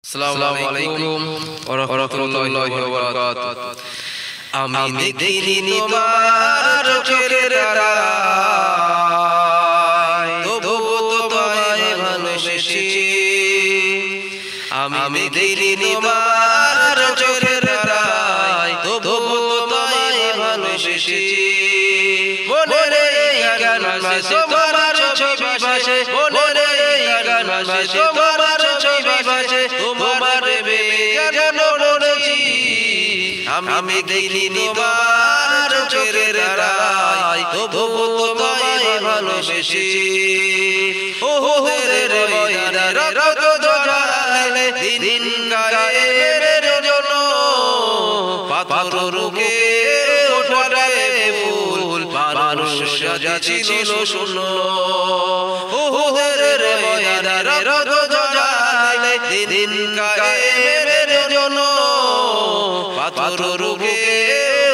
আসসালামু আলাইকুম ওয়া রাহমাতুল্লাহি ওয়া বারাকাতুহু। আমি দেখিনি তোমার চোখের তারায়, তবু তোমায় ভালোবেসেছি। আমি দেখিনি তোমার চোখের তারায়, তবু তোমায় ভালোবেসেছি। মনের এই গান ভাসে তোমার ছবি ভাসে, মনের এই গান ভাসে তোমার ছবি ভাসে, তোমার প্রেমে যেন পড়েছি। আমি দেখিনি তোমার চোখের তারায়, তবু তোমায় ভালোবেসেছি। ওহদের ময়দানে রক্ত ঝরালে দিন গায়ের জন্য, পাথর রুকে ওঠায় ফুল মানুষ সাজাচ্ছিল শূন্য। ওহদের ময়দানে রক্ত ঝরালে দিন গায়ের জন্য, পাথর রুকে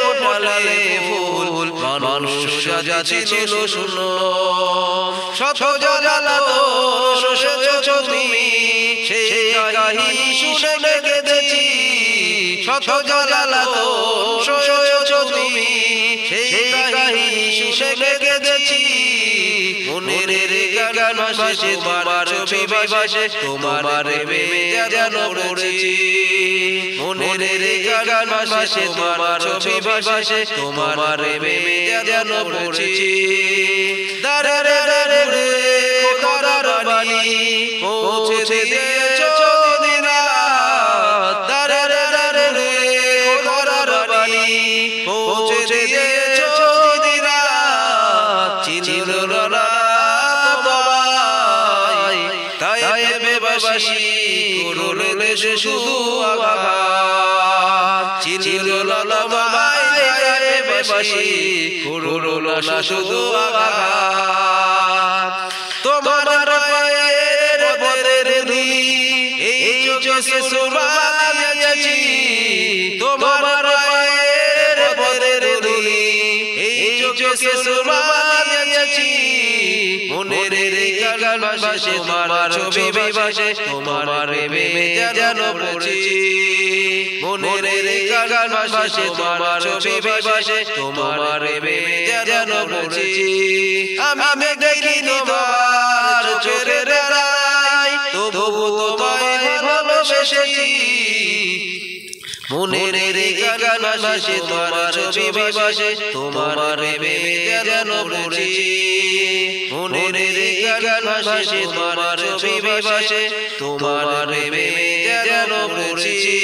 ওঠালে ফুল মানুষ সাজাচ্ছিল শূন্য। শত জ্বালাতন সহ্য তুমি, সেই কাহিনী শুনে কেঁদেছি। শত জ্বালাতন সহ্য তুমি, সেই কাহিনী শুনে কেঁদেছি। মনের গান ভাসে তোমার ছবি ভাসে, তোমার প্রেমে যেন পড়েছি। মনের গান ভাসে তোমার ছবি ভাসে, তোমার প্রেমে যেন পড়েছি। দারে দারে খোদার বাণী পৌঁছে দিয়েছো দিনাত। দারে দারে খোদার বাণী পৌঁছে দিয়েছো দিনাত। চিনল না তোমায় তাই বেবাসী করলে শুধু আঘাত। চিনল না তোমায় তাই বেবাসী করল না শুধু আঘাত। তোমার পায়ের পরের ধুলি এই চোখে সুরমা দিয়েছি। তোমার পায়ের পরের ধুলি এই চোখে সুরমা দিয়েছি। মনের গান ভাসে তোমার ছবি ভাসে, তোমার প্রেমে যেন পড়েছি। মনের গান ভাসে তোমার ছবি ভাসে, তোমার প্রেমে যেন পড়েছি। আমি দেখিনি তোমার চোখের তারায়, তবু তোমায় ভালোবেসেছি। মনের গান ভাসে তোমার ছবি ভাসে, তোমার প্রেমে যেন পড়েছি। মনের গান ভাসে তোমার ছবি ভাসে, তোমার প্রেমে যেন পড়েছি।